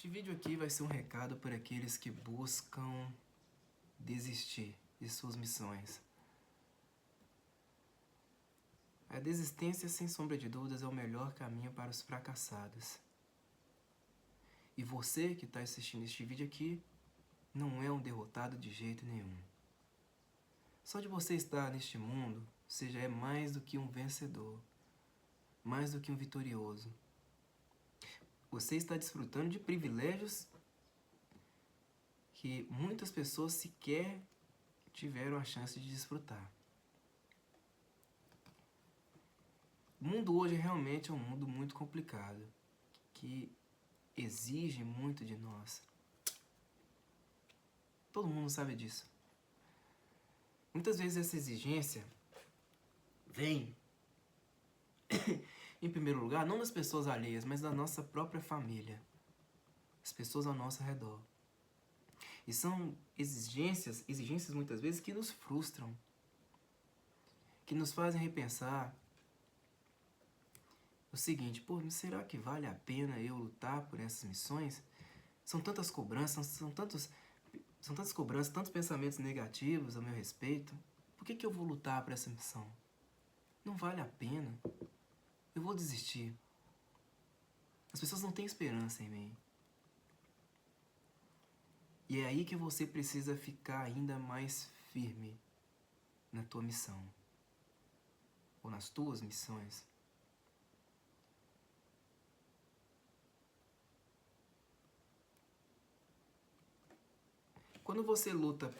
Este vídeo aqui vai ser um recado para aqueles que buscam desistir de suas missões. A desistência, sem sombra de dúvidas, é o melhor caminho para os fracassados. E você que está assistindo este vídeo aqui não é um derrotado de jeito nenhum. Só de você estar neste mundo, você já é mais do que um vencedor, mais do que um vitorioso. Você está desfrutando de privilégios que muitas pessoas sequer tiveram a chance de desfrutar. O mundo hoje realmente é um mundo muito complicado, que exige muito de nós. Todo mundo sabe disso. Muitas vezes essa exigência vem, em primeiro lugar, não das pessoas alheias, mas da nossa própria família, as pessoas ao nosso redor. E são exigências muitas vezes que nos frustram, que nos fazem repensar o seguinte: pô, será que vale a pena eu lutar por essas missões? São tantas cobranças, são tantas cobranças, tantos pensamentos negativos a meu respeito. Por que eu vou lutar por essa missão? Não vale a pena. Eu vou desistir. As pessoas não têm esperança em mim. E é aí que você precisa ficar ainda mais firme na tua missão. Ou nas tuas missões. Quando você luta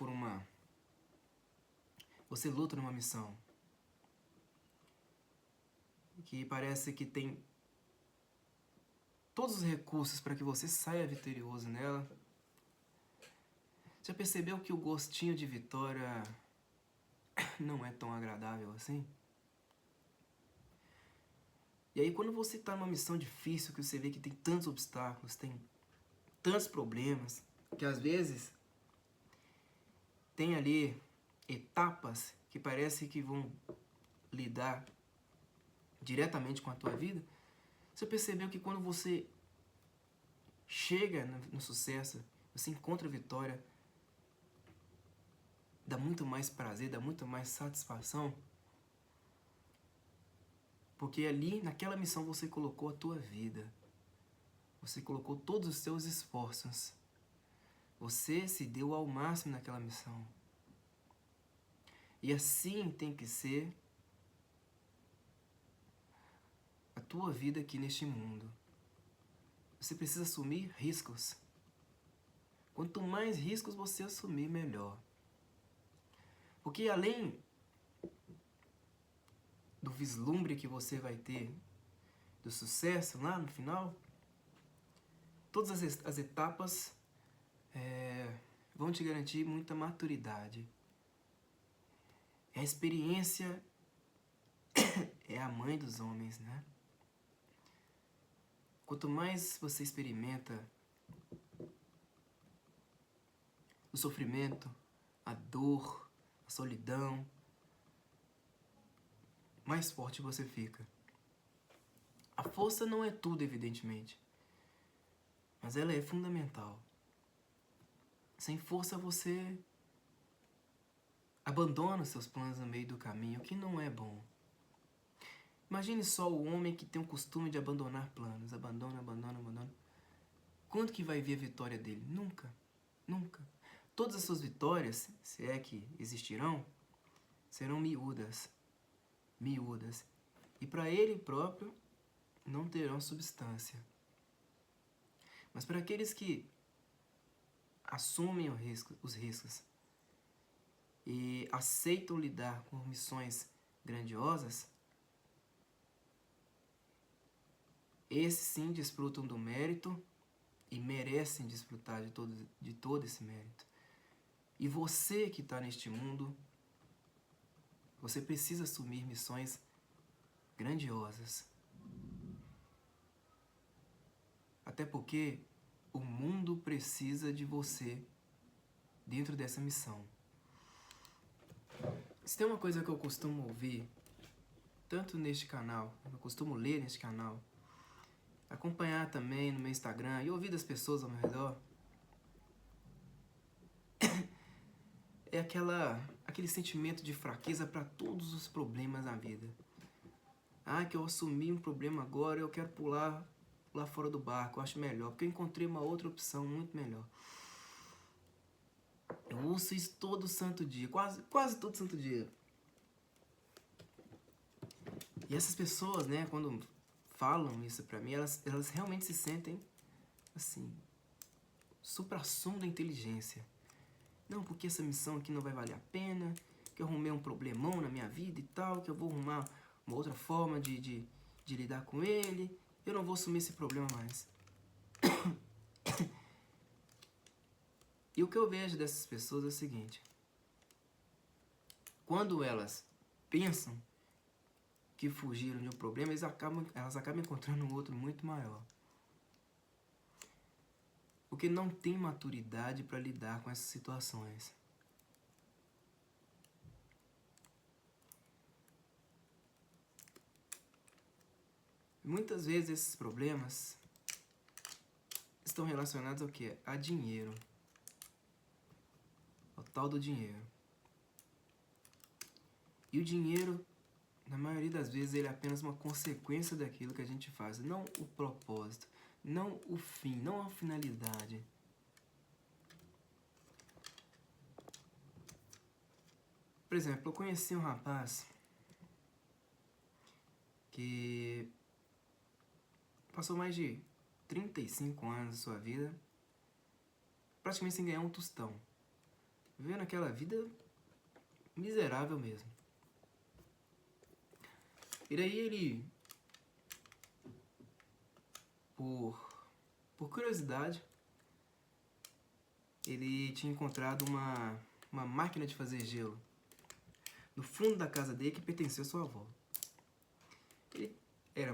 numa missão que parece que tem todos os recursos para que você saia vitorioso nela, já percebeu que o gostinho de vitória não é tão agradável assim? E aí quando você está numa missão difícil, que você vê que tem tantos obstáculos, tem tantos problemas, que às vezes tem ali etapas que parece que vão lidar diretamente com a tua vida, você percebeu que quando você chega no sucesso, você encontra a vitória, dá muito mais prazer, dá muito mais satisfação, porque ali, naquela missão, você colocou a tua vida, você colocou todos os seus esforços, você se deu ao máximo naquela missão. E assim tem que ser a tua vida aqui neste mundo. Você precisa assumir riscos. Quanto mais riscos você assumir, melhor. Porque além do vislumbre que você vai ter do sucesso lá no final, todas as etapas vão te garantir muita maturidade. A experiência é a mãe dos homens, né? Quanto mais você experimenta o sofrimento, a dor, a solidão, mais forte você fica. A força não é tudo, evidentemente, mas ela é fundamental. Sem força você abandona os seus planos no meio do caminho, o que não é bom. Imagine só o homem que tem o costume de abandonar planos. Abandona. Quando que vai vir a vitória dele? Nunca. Nunca. Todas as suas vitórias, se é que existirão, serão miúdas. Miúdas. E para ele próprio, não terão substância. Mas para aqueles que assumem os riscos e aceitam lidar com missões grandiosas, esses sim desfrutam do mérito e merecem desfrutar de todo esse mérito. E você que está neste mundo, você precisa assumir missões grandiosas. Até porque o mundo precisa de você dentro dessa missão. Se tem uma coisa que eu costumo ouvir, tanto neste canal, eu costumo ler neste canal, acompanhar também no meu Instagram e ouvir das pessoas ao meu redor, é aquele sentimento de fraqueza para todos os problemas na vida. Ah, que eu assumi um problema agora, eu quero pular lá fora do barco, eu acho melhor, porque eu encontrei uma outra opção muito melhor. Eu ouço isso todo santo dia, quase todo santo dia. E essas pessoas, né, quando falam isso pra mim, elas realmente se sentem, assim, suprassumo da inteligência. Não, porque essa missão aqui não vai valer a pena, que eu arrumei um problemão na minha vida e tal, que eu vou arrumar uma outra forma de lidar com ele, eu não vou assumir esse problema mais. E o que eu vejo dessas pessoas é o seguinte: quando elas pensam que fugiram de um problema, elas acabam encontrando um outro muito maior. Porque não tem maturidade para lidar com essas situações. Muitas vezes esses problemas estão relacionados ao quê? A dinheiro. Ao tal do dinheiro. E o dinheiro, na maioria das vezes, ele é apenas uma consequência daquilo que a gente faz, não o propósito, não o fim, não a finalidade. Por exemplo, eu conheci um rapaz que passou mais de 35 anos da sua vida praticamente sem ganhar um tostão, vivendo aquela vida miserável mesmo. E daí ele, por curiosidade, ele tinha encontrado uma máquina de fazer gelo no fundo da casa dele que pertencia à sua avó. Ele era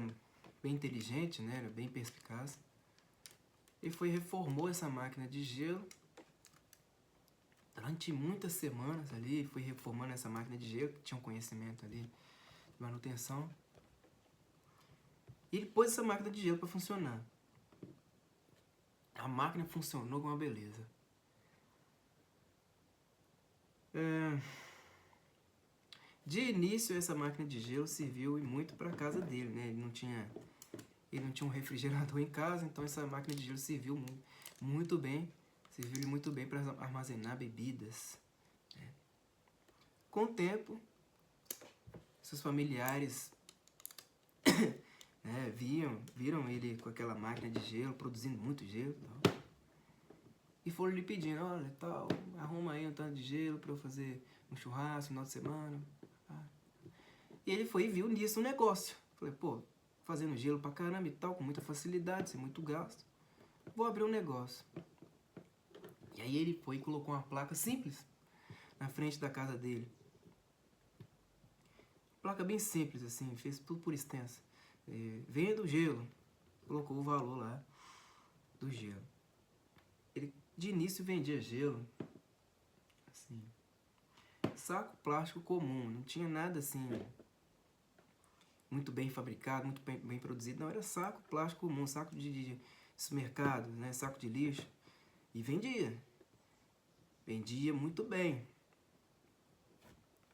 bem inteligente, né? Era bem perspicaz. Ele reformou essa máquina de gelo. Durante muitas semanas ali, ele foi reformando essa máquina de gelo, que tinha um conhecimento ali de manutenção. E ele pôs essa máquina de gelo para funcionar. A máquina funcionou com uma beleza. De início, essa máquina de gelo serviu muito para a casa dele, né? Ele não tinha um refrigerador em casa, então essa máquina de gelo serviu muito bem. Serviu-lhe muito bem para armazenar bebidas. Né? Com o tempo, seus familiares né, viram ele com aquela máquina de gelo, produzindo muito gelo. Tal, e foram lhe pedindo, olha, tal, arruma aí um tanto de gelo para eu fazer um churrasco no final de semana. E ele foi e viu nisso um negócio. Falei, pô, fazendo gelo pra caramba e tal, com muita facilidade, sem muito gasto. Vou abrir um negócio. E aí ele foi e colocou uma placa simples na frente da casa dele. Placa bem simples, assim, fez tudo por extenso. Vendo gelo. Colocou o valor lá do gelo. Ele, de início, vendia gelo, assim, saco plástico comum. Não tinha nada, assim, muito bem fabricado, muito bem produzido. Não, era saco plástico comum, saco de supermercado, né? Saco de lixo. E vendia. Vendia muito bem.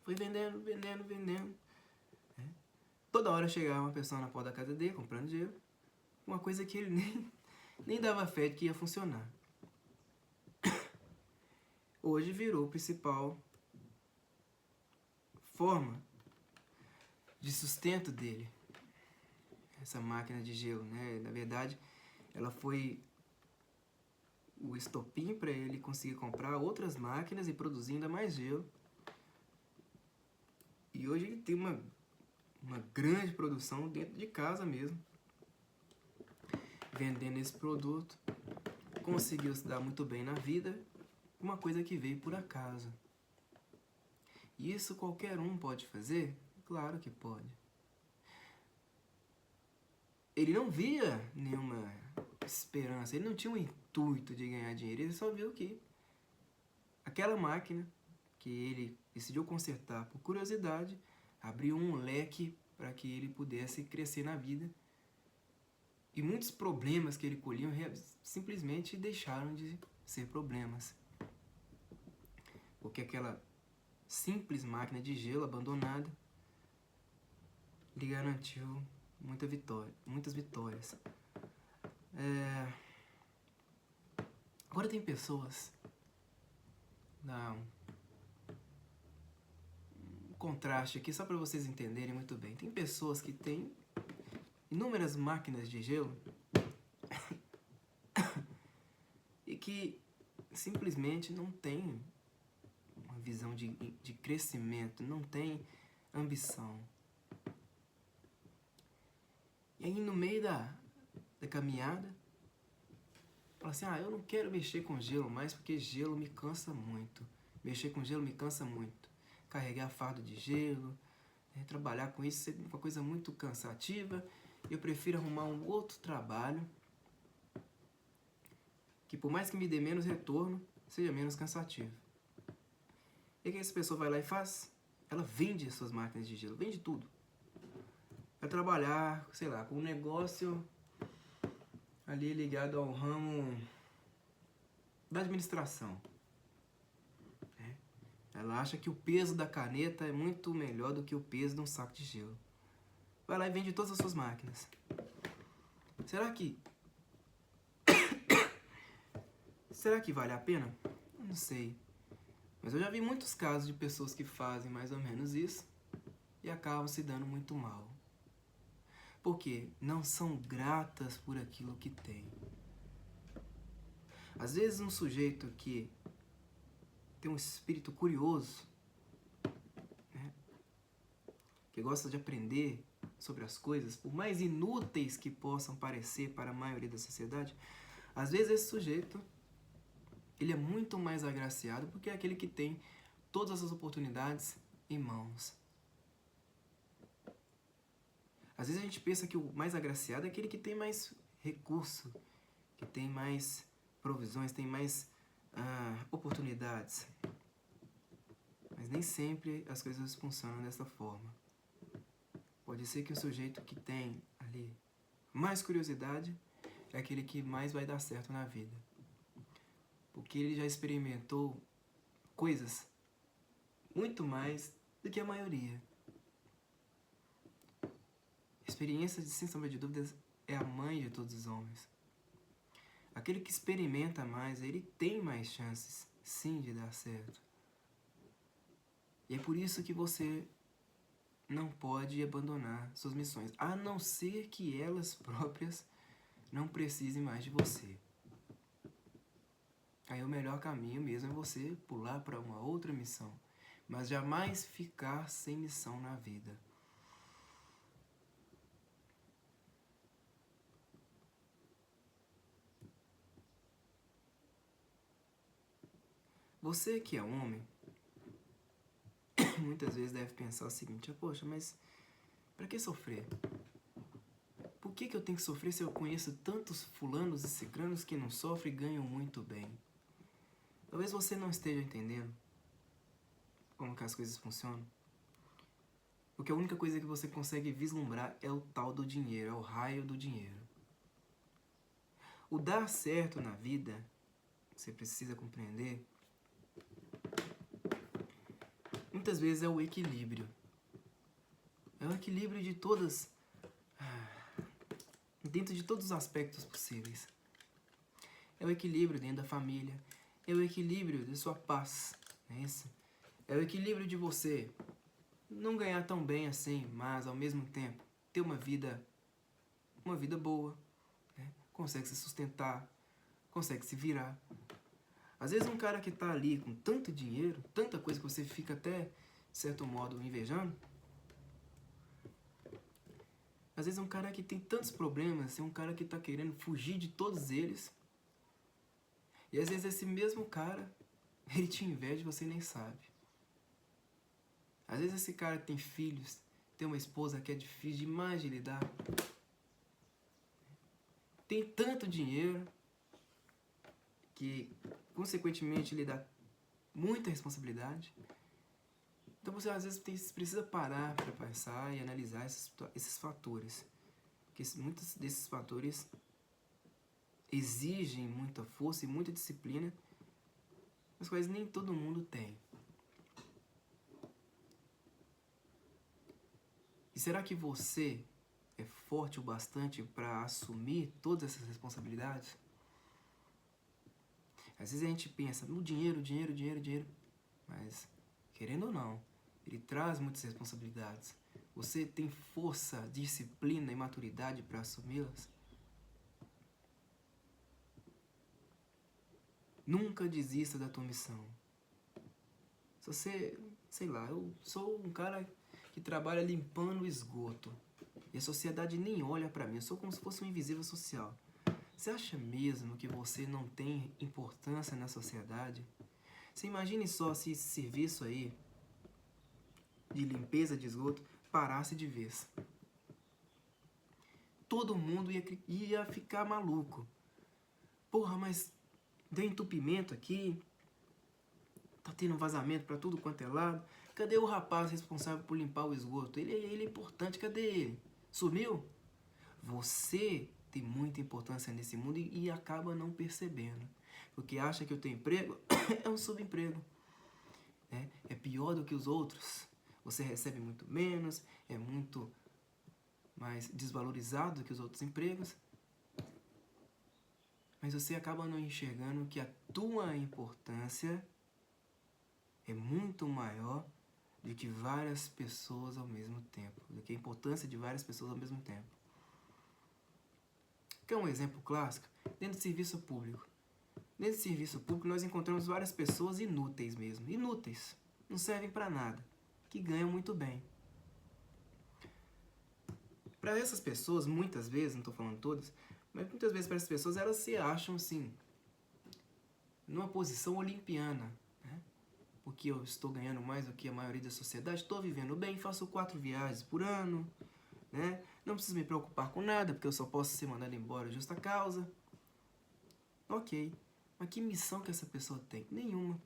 Foi vendendo. Né? Toda hora chegava uma pessoa na porta da casa dele, comprando gelo. Uma coisa que ele nem dava fé de que ia funcionar. Hoje virou a principal forma de sustento dele. Essa máquina de gelo, né? Na verdade, ela foi o estopim para ele conseguir comprar outras máquinas e produzir ainda mais gelo. E hoje ele tem uma grande produção dentro de casa mesmo. Vendendo esse produto. Conseguiu se dar muito bem na vida. Uma coisa que veio por acaso. E isso qualquer um pode fazer? Claro que pode. Ele não via nenhuma esperança, ele não tinha um intuito de ganhar dinheiro, ele só viu que aquela máquina que ele decidiu consertar por curiosidade abriu um leque para que ele pudesse crescer na vida E muitos problemas que ele colhia simplesmente deixaram de ser problemas. Porque aquela simples máquina de gelo abandonada lhe garantiu muitas vitórias. Agora tem pessoas, um contraste aqui só para vocês entenderem muito bem. Tem pessoas que têm inúmeras máquinas de gelo e que simplesmente não têm uma visão de crescimento, não têm ambição. E aí no meio da caminhada, fala assim, eu não quero mexer com gelo mais porque gelo me cansa muito. Mexer com gelo me cansa muito. Carregar fardo de gelo, trabalhar com isso é uma coisa muito cansativa. Eu prefiro arrumar um outro trabalho que por mais que me dê menos retorno, seja menos cansativo. E o que essa pessoa vai lá e faz? Ela vende as suas máquinas de gelo, vende tudo. Vai trabalhar, sei lá, com um negócio ali ligado ao ramo da administração. Ela acha que o peso da caneta é muito melhor do que o peso de um saco de gelo. Vai lá e vende todas as suas máquinas. Será que vale a pena? Eu não sei. Mas eu já vi muitos casos de pessoas que fazem mais ou menos isso e acabam se dando muito mal. Porque não são gratas por aquilo que têm. Às vezes um sujeito que tem um espírito curioso, que gosta de aprender sobre as coisas, por mais inúteis que possam parecer para a maioria da sociedade, às vezes esse sujeito ele é muito mais agraciado porque é aquele que tem todas as oportunidades em mãos. Às vezes a gente pensa que o mais agraciado é aquele que tem mais recurso, que tem mais provisões, tem mais oportunidades. Mas nem sempre as coisas funcionam dessa forma. Pode ser que o sujeito que tem ali mais curiosidade é aquele que mais vai dar certo na vida. Porque ele já experimentou coisas muito mais do que a maioria. Experiência, sem sombra de dúvidas, é a mãe de todos os homens. Aquele que experimenta mais, ele tem mais chances, sim, de dar certo. E é por isso que você não pode abandonar suas missões, a não ser que elas próprias não precisem mais de você. Aí o melhor caminho mesmo é você pular para uma outra missão, mas jamais ficar sem missão na vida. Você que é homem, muitas vezes deve pensar o seguinte, poxa, mas para que sofrer? Por que eu tenho que sofrer se eu conheço tantos fulanos e cicranos que não sofrem e ganham muito bem? Talvez você não esteja entendendo como que as coisas funcionam. Porque a única coisa que você consegue vislumbrar é o tal do dinheiro, é o raio do dinheiro. O dar certo na vida, você precisa compreender, muitas vezes é o equilíbrio. É o equilíbrio de dentro de todos os aspectos possíveis. É o equilíbrio dentro da família. É o equilíbrio de sua paz. É o equilíbrio de você não ganhar tão bem assim, mas ao mesmo tempo ter uma vida boa. Consegue se sustentar, consegue se virar. Às vezes um cara que está ali com tanto dinheiro, tanta coisa que você fica até, de certo modo, invejando. Às vezes um cara que tem tantos problemas, é um cara que está querendo fugir de todos eles. E às vezes esse mesmo cara, ele te inveja e você nem sabe. Às vezes esse cara tem filhos, tem uma esposa que é difícil demais de lidar. Tem tanto dinheiro que, consequentemente, lhe dá muita responsabilidade. Então você às vezes precisa parar para pensar e analisar esses fatores. Porque Porque muitos desses fatores exigem muita força e muita disciplina, as quais nem todo mundo tem. E será que você é forte o bastante para assumir todas essas responsabilidades? Às vezes a gente pensa no dinheiro, mas querendo ou não, ele traz muitas responsabilidades. Você tem força, disciplina e maturidade para assumi-las? Nunca desista da tua missão. Se você, sei lá, eu sou um cara que trabalha limpando o esgoto e a sociedade nem olha para mim, eu sou como se fosse um invisível social. Você acha mesmo que você não tem importância na sociedade? Você imagine só se esse serviço aí de limpeza de esgoto parasse de vez. Todo mundo ia ficar maluco. Porra, mas deu entupimento aqui, tá tendo vazamento para tudo quanto é lado. Cadê o rapaz responsável por limpar o esgoto? Ele é importante, cadê ele? Sumiu? Você tem muita importância nesse mundo e acaba não percebendo. Porque acha que o teu emprego é um subemprego. É pior do que os outros. Você recebe muito menos, é muito mais desvalorizado do que os outros empregos. Mas você acaba não enxergando que a tua importância é muito maior do que várias pessoas ao mesmo tempo. Do que a importância de várias pessoas ao mesmo tempo. Quer um exemplo clássico? Dentro do serviço público. Dentro do serviço público nós encontramos várias pessoas inúteis mesmo. Inúteis. Não servem para nada. Que ganham muito bem. Para essas pessoas, muitas vezes, não estou falando todas, mas muitas vezes para essas pessoas elas se acham assim, numa posição olimpiana, né? Porque eu estou ganhando mais do que a maioria da sociedade, estou vivendo bem, faço 4 viagens por ano, né? Não preciso me preocupar com nada, porque eu só posso ser mandado embora de justa causa. Ok, mas que missão que essa pessoa tem? Nenhuma.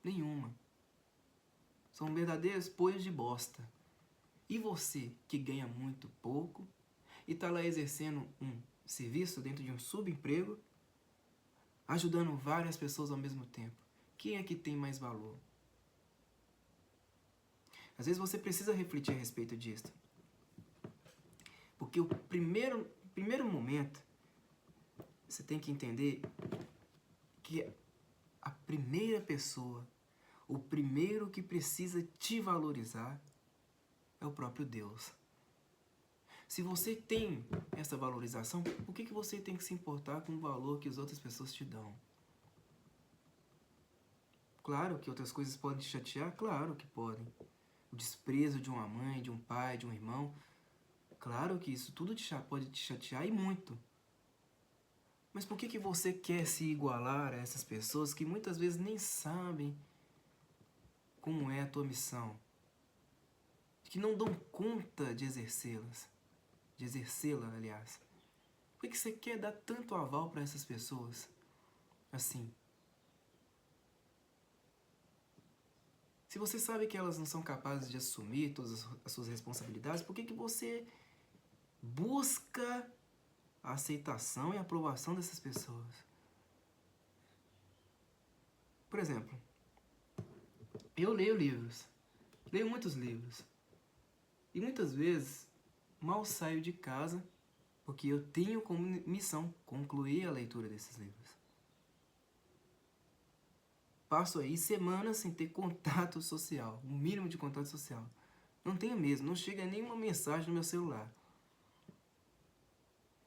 Nenhuma. São verdadeiros poios de bosta. E você, que ganha muito pouco, e está lá exercendo um serviço dentro de um subemprego, ajudando várias pessoas ao mesmo tempo. Quem é que tem mais valor? Às vezes você precisa refletir a respeito disso. Porque o primeiro momento, você tem que entender que a primeira pessoa, o primeiro que precisa te valorizar é o próprio Deus. Se você tem essa valorização, por que você tem que se importar com o valor que as outras pessoas te dão? Claro que outras coisas podem te chatear, claro que podem. O desprezo de uma mãe, de um pai, de um irmão, claro que isso tudo pode te chatear e muito. Mas por que você quer se igualar a essas pessoas que muitas vezes nem sabem como é a tua missão? Que não dão conta de exercê-las. De exercê-la, aliás. Por que você quer dar tanto aval para essas pessoas? Assim. Se você sabe que elas não são capazes de assumir todas as suas responsabilidades, por que você busca a aceitação e a aprovação dessas pessoas? Por exemplo, eu leio livros. Leio muitos livros. E muitas vezes mal saio de casa porque eu tenho como missão concluir a leitura desses livros. Passo aí semanas sem ter contato social, um mínimo de contato social. Não tenho mesmo, não chega nenhuma mensagem no meu celular.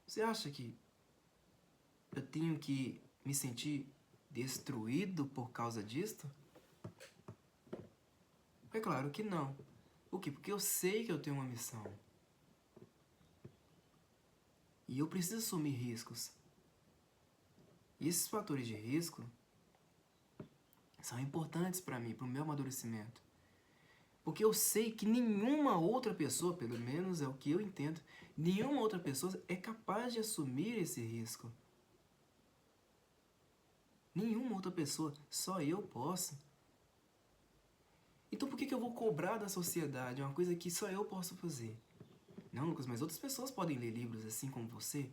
Você acha que eu tenho que me sentir destruído por causa disto? É claro que não. Por quê? Porque eu sei que eu tenho uma missão. E eu preciso assumir riscos. E esses fatores de risco são importantes para mim, para o meu amadurecimento. Porque eu sei que nenhuma outra pessoa, pelo menos é o que eu entendo, nenhuma outra pessoa é capaz de assumir esse risco. Nenhuma outra pessoa, só eu posso. Então por que eu vou cobrar da sociedade uma coisa que só eu posso fazer? Não, Lucas, mas outras pessoas podem ler livros assim como você.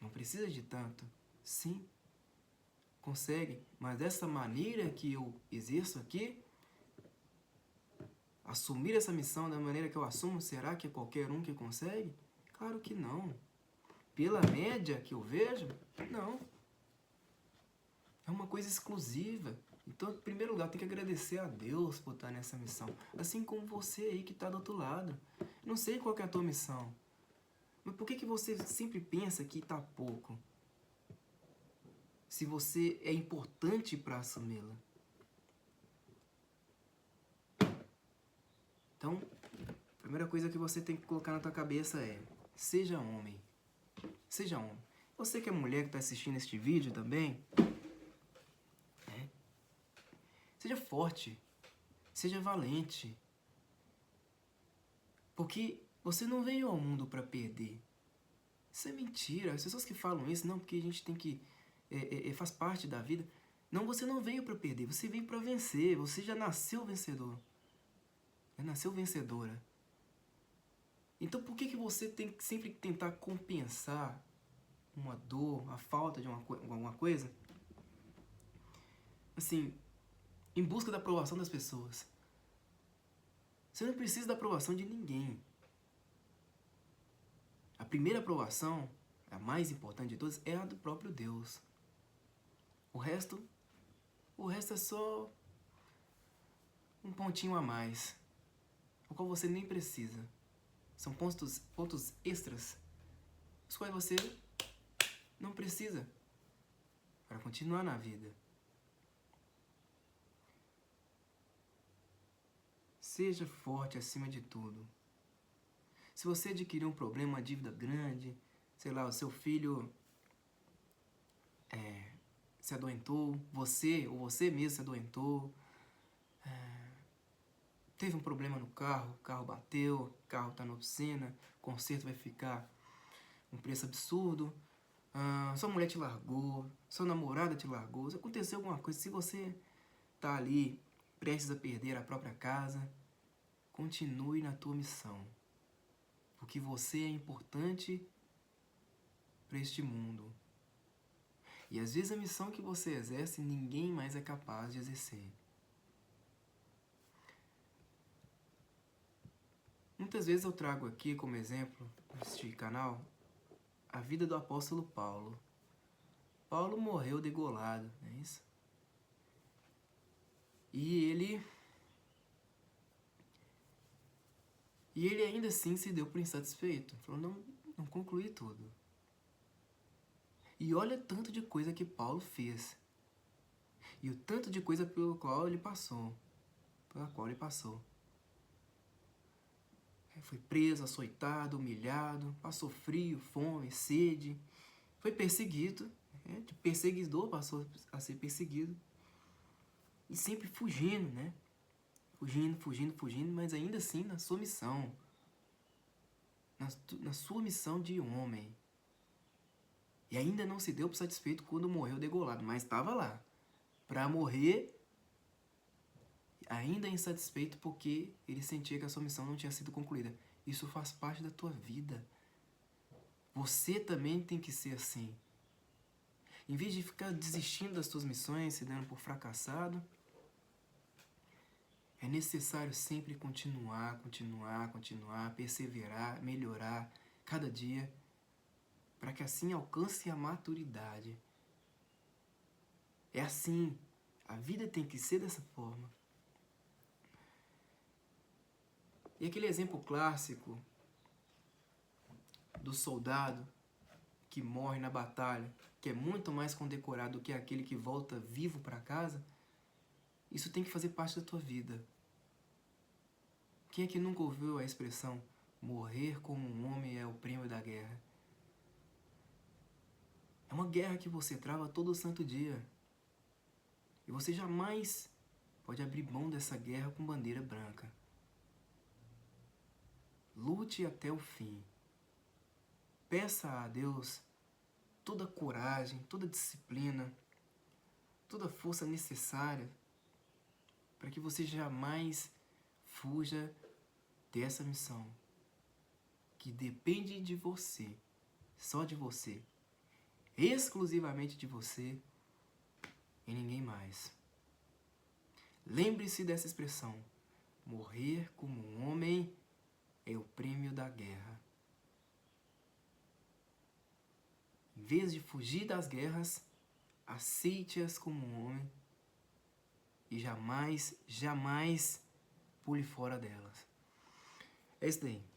Não precisa de tanto. Sim, consegue. Mas dessa maneira que eu exerço aqui, assumir essa missão da maneira que eu assumo, será que é qualquer um que consegue? Claro que não. Pela média que eu vejo, não. É uma coisa exclusiva. Então, em primeiro lugar, tem que agradecer a Deus por estar nessa missão. Assim como você aí que está do outro lado. Não sei qual que é a tua missão. Mas por que você sempre pensa que está pouco? Se você é importante para assumi-la. Então, a primeira coisa que você tem que colocar na tua cabeça é: seja homem. Seja homem. Você que é mulher que está assistindo este vídeo também, seja forte. Seja valente. Porque você não veio ao mundo para perder. Isso é mentira. As pessoas que falam isso, não, porque a gente tem que... faz parte da vida. Não, você não veio para perder. Você veio para vencer. Você já nasceu vencedor. Já nasceu vencedora. Então por que você tem que sempre tentar compensar uma dor, a falta de alguma coisa? Assim, em busca da aprovação das pessoas. Você não precisa da aprovação de ninguém. A primeira aprovação, a mais importante de todas, é a do próprio Deus. O resto é só um pontinho a mais, o qual você nem precisa. São pontos extras, os quais você não precisa para continuar na vida. Seja forte acima de tudo. Se você adquirir um problema, uma dívida grande, sei lá, o seu filho se adoentou, você mesmo se adoentou, teve um problema no carro, o carro bateu, o carro está na oficina, o conserto vai ficar um preço absurdo, sua mulher te largou, sua namorada te largou, se aconteceu alguma coisa, se você está ali prestes a perder a própria casa, continue na tua missão. Porque você é importante para este mundo. E às vezes a missão que você exerce, ninguém mais é capaz de exercer. Muitas vezes eu trago aqui como exemplo, neste canal, a vida do apóstolo Paulo. Paulo morreu degolado, não é isso? E ele ainda assim se deu por insatisfeito. Falou, não concluí tudo. E olha tanto de coisa que Paulo fez. E o tanto de coisa pela qual ele passou. Foi preso, açoitado, humilhado, passou frio, fome, sede. Foi perseguido, de perseguidor passou a ser perseguido. E sempre fugindo, né? Fugindo, mas ainda assim na sua missão. Na sua missão de homem. E ainda não se deu por satisfeito quando morreu degolado, mas estava lá. Para morrer, ainda insatisfeito porque ele sentia que a sua missão não tinha sido concluída. Isso faz parte da tua vida. Você também tem que ser assim. Em vez de ficar desistindo das tuas missões, se dando por fracassado, é necessário sempre continuar, perseverar, melhorar cada dia, para que assim alcance a maturidade. É assim. A vida tem que ser dessa forma. E aquele exemplo clássico do soldado que morre na batalha, que é muito mais condecorado do que aquele que volta vivo para casa, isso tem que fazer parte da tua vida. Quem é que nunca ouviu a expressão morrer como um homem é o prêmio da guerra? É uma guerra que você trava todo santo dia. E você jamais pode abrir mão dessa guerra com bandeira branca. Lute até o fim. Peça a Deus toda a coragem, toda a disciplina, toda a força necessária para que você jamais fuja dessa missão. que depende de você, só de você, exclusivamente de você e ninguém mais. Lembre-se dessa expressão: morrer como um homem é o prêmio da guerra. Em vez de fugir das guerras, aceite-as como um homem e jamais, jamais pule fora delas. É isso daí.